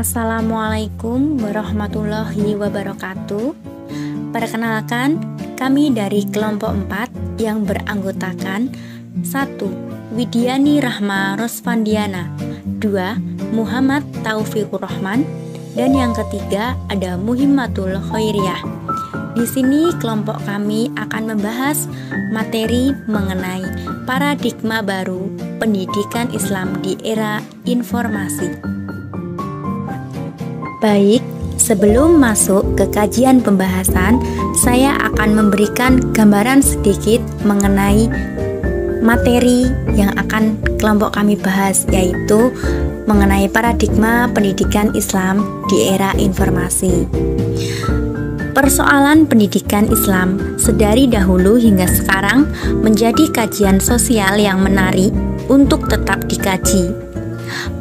Assalamualaikum warahmatullahi wabarakatuh. Perkenalkan, kami dari kelompok 4 yang beranggotakan 1. Widiani Rahma Rosvandiana, 2. Muhammad Taufikur Rahman, dan yang ketiga ada Muhimmatul Khairiyah. Di sini kelompok kami akan membahas materi mengenai paradigma baru pendidikan Islam di era informasi. Baik, sebelum masuk ke kajian pembahasan, saya akan memberikan gambaran sedikit mengenai materi yang akan kelompok kami bahas, yaitu mengenai paradigma pendidikan Islam di era informasi. Persoalan pendidikan Islam sedari dahulu hingga sekarang menjadi kajian sosial yang menarik untuk tetap dikaji.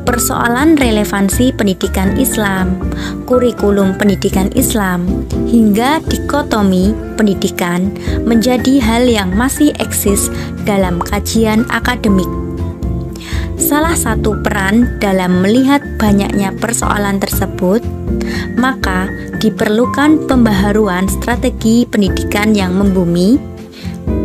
Persoalan relevansi pendidikan Islam, kurikulum pendidikan Islam, hingga dikotomi pendidikan menjadi hal yang masih eksis dalam kajian akademik. Salah satu peran dalam melihat banyaknya persoalan tersebut, maka diperlukan pembaharuan strategi pendidikan yang membumi.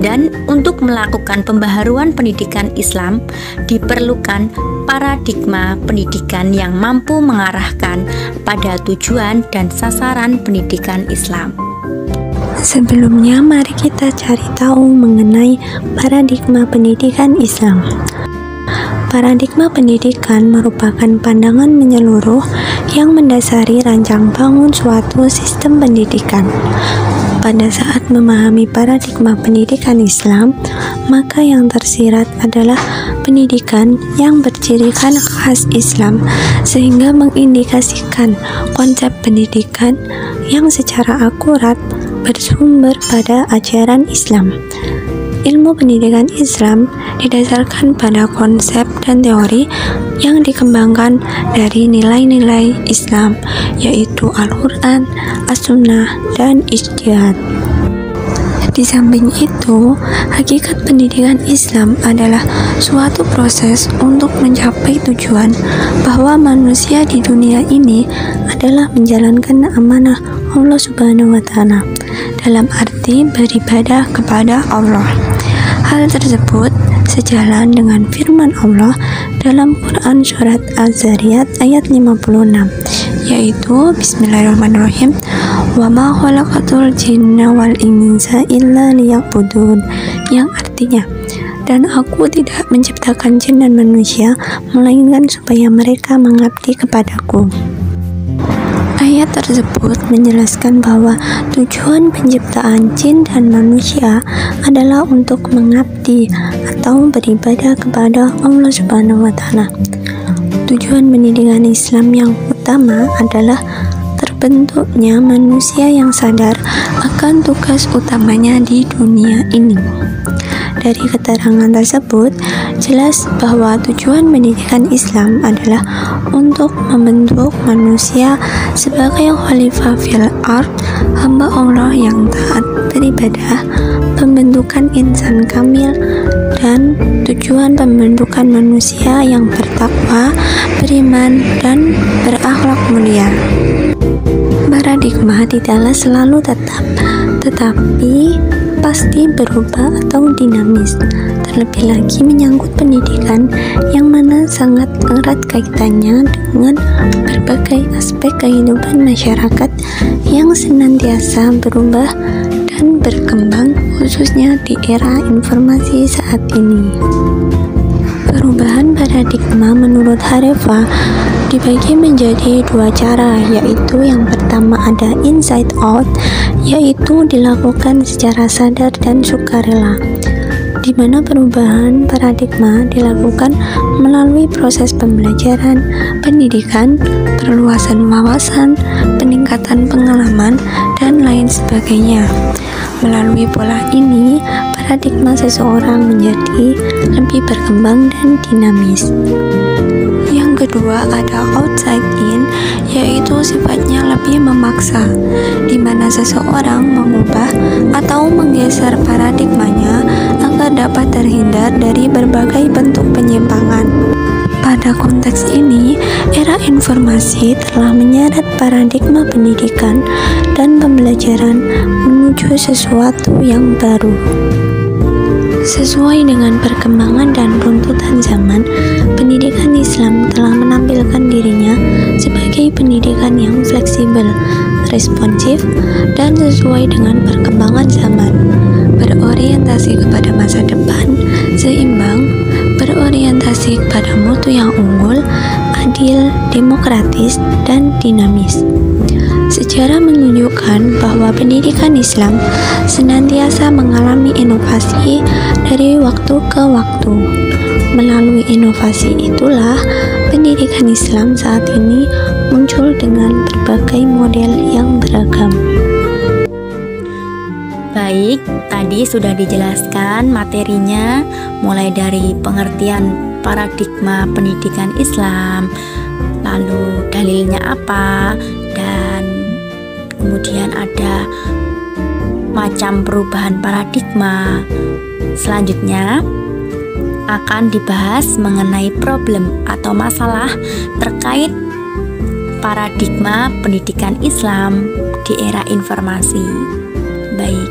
Dan untuk melakukan pembaharuan pendidikan Islam diperlukan paradigma pendidikan yang mampu mengarahkan pada tujuan dan sasaran pendidikan Islam. Sebelumnya, mari kita cari tahu mengenai paradigma pendidikan Islam. Paradigma pendidikan merupakan pandangan menyeluruh yang mendasari rancang bangun suatu sistem pendidikan. Pada saat memahami paradigma pendidikan Islam, maka yang tersirat adalah pendidikan yang bercirikan khas Islam, sehingga mengindikasikan konsep pendidikan yang secara akurat bersumber pada ajaran Islam. Ilmu pendidikan Islam didasarkan pada konsep dan teori yang dikembangkan dari nilai-nilai Islam, yaitu Al-Quran, As-Sunnah, dan Ijtihad. Di samping itu, hakikat pendidikan Islam adalah suatu proses untuk mencapai tujuan bahwa manusia di dunia ini adalah menjalankan amanah Allah Subhanahu wa Ta'ala, dalam arti beribadah kepada Allah. Hal tersebut sejalan dengan firman Allah dalam Quran surat Az-Zariyat ayat 56, yaitu Bismillahirrahmanirrahim, wa ma khalaqatul jinna wal insa illa liya'budun, yang artinya, dan aku tidak menciptakan jin dan manusia melainkan supaya mereka mengabdi kepadaku. Ayat tersebut menjelaskan bahwa tujuan penciptaan jin dan manusia adalah untuk mengabdi atau beribadah kepada Allah Subhanahu wa Ta'ala. Tujuan pendidikan Islam yang utama adalah terbentuknya manusia yang sadar akan tugas utamanya di dunia ini. Dari keterangan tersebut, jelas bahwa tujuan pendidikan Islam adalah untuk membentuk manusia sebagai khalifah fil ard, hamba Allah yang taat beribadah, pembentukan insan kamil, dan tujuan pembentukan manusia yang bertakwa, beriman, dan berakhlak mulia. Paradigma tidaklah selalu tetap, tetapi pasti berubah atau dinamis, terlebih lagi menyangkut pendidikan yang mana sangat erat kaitannya dengan berbagai aspek kehidupan masyarakat yang senantiasa berubah dan berkembang, khususnya di era informasi saat ini. Perubahan paradigma menurut Harefa dibagi menjadi dua cara, yaitu yang pertama ada inside out, yaitu dilakukan secara sadar dan sukarela, di mana perubahan paradigma dilakukan melalui proses pembelajaran, pendidikan, perluasan wawasan, peningkatan pengalaman, dan lain sebagainya. Melalui pola ini, paradigma seseorang menjadi lebih berkembang dan dinamis. Yang kedua ada outside in, yaitu sifatnya lebih memaksa, di mana seseorang mengubah atau menggeser paradigmanya agar dapat terhindar dari berbagai bentuk penyimpangan. Pada konteks ini, era informasi telah menyeret paradigma pendidikan dan pembelajaran menuju sesuatu yang baru. Sesuai dengan perkembangan dan runtutan zaman, pendidikan Islam telah menampilkan dirinya sebagai pendidikan yang fleksibel, responsif, dan sesuai dengan perkembangan zaman, berorientasi kepada masa depan, seimbang, berorientasi kepada mutu yang unggul, adil, demokratis, dan dinamis. Sejarah menunjukkan bahwa pendidikan Islam senantiasa mengalami inovasi dari waktu ke waktu. Melalui inovasi itulah pendidikan Islam saat ini muncul dengan berbagai model yang beragam. Baik, tadi sudah dijelaskan materinya mulai dari pengertian paradigma pendidikan Islam, lalu dalilnya apa, dan kemudian ada macam perubahan paradigma. Selanjutnya akan dibahas mengenai problem atau masalah terkait paradigma pendidikan Islam di era informasi. Baik,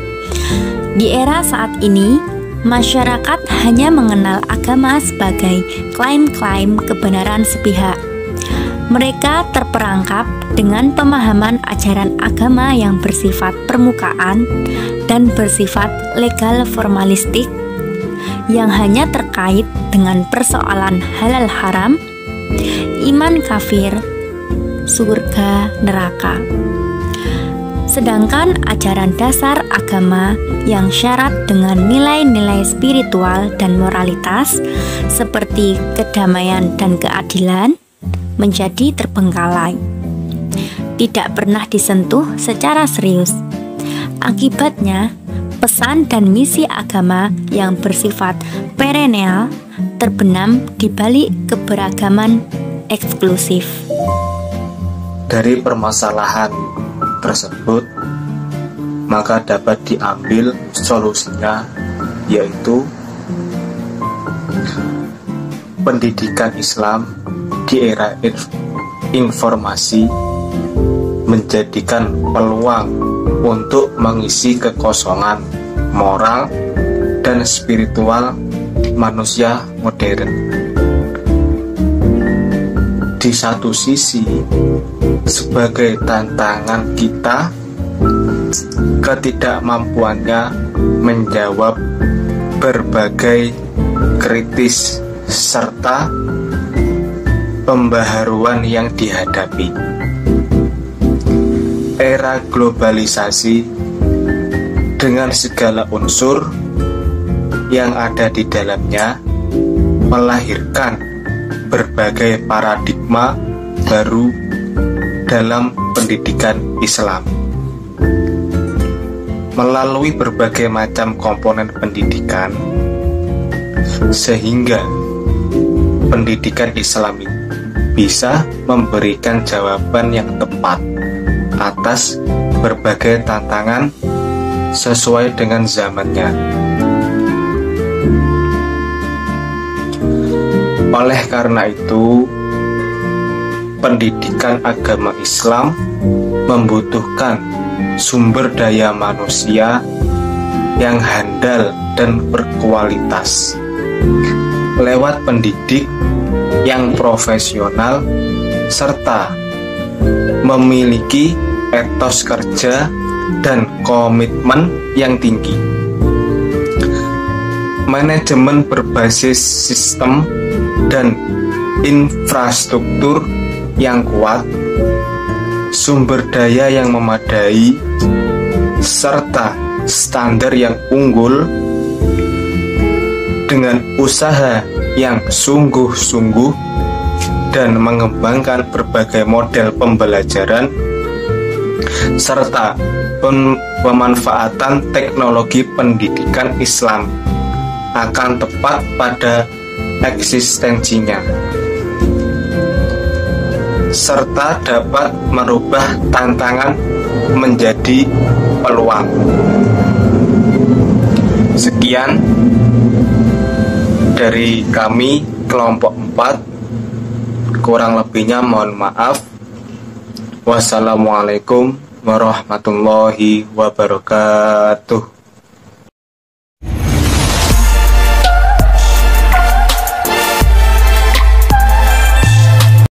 di era saat ini masyarakat hanya mengenal agama sebagai klaim-klaim kebenaran sepihak. Mereka terperangkap dengan pemahaman ajaran agama yang bersifat permukaan dan bersifat legal formalistik yang hanya terkait dengan persoalan halal haram, iman kafir, surga neraka. Sedangkan ajaran dasar agama yang syarat dengan nilai-nilai spiritual dan moralitas seperti kedamaian dan keadilan menjadi terbengkalai, tidak pernah disentuh secara serius. Akibatnya, pesan dan misi agama yang bersifat perennial terbenam di balik keberagaman eksklusif. Dari permasalahan tersebut, maka dapat diambil solusinya, yaitu pendidikan Islam di era informasi menjadikan peluang untuk mengisi kekosongan moral dan spiritual manusia modern. Di satu sisi, sebagai tantangan kita, ketidakmampuannya menjawab berbagai kritis serta pembaharuan yang dihadapi. Era globalisasi dengan segala unsur yang ada di dalamnya melahirkan berbagai paradigma baru dalam pendidikan Islam. Melalui berbagai macam komponen pendidikan, sehingga pendidikan Islam bisa memberikan jawaban yang tepat atas berbagai tantangan sesuai dengan zamannya. Oleh karena itu, pendidikan agama Islam membutuhkan sumber daya manusia yang handal dan berkualitas lewat pendidik yang profesional serta memiliki etos kerja dan komitmen yang tinggi. Manajemen berbasis sistem dan infrastruktur yang kuat, sumber daya yang memadai, serta standar yang unggul dengan usaha yang sungguh-sungguh dan mengembangkan berbagai model pembelajaran serta pemanfaatan teknologi pendidikan Islam akan tepat pada eksistensinya serta dapat merubah tantangan menjadi peluang. Sekian dari kami kelompok 4 Kurang lebihnya mohon maaf. Wassalamualaikum warahmatullahi wabarakatuh.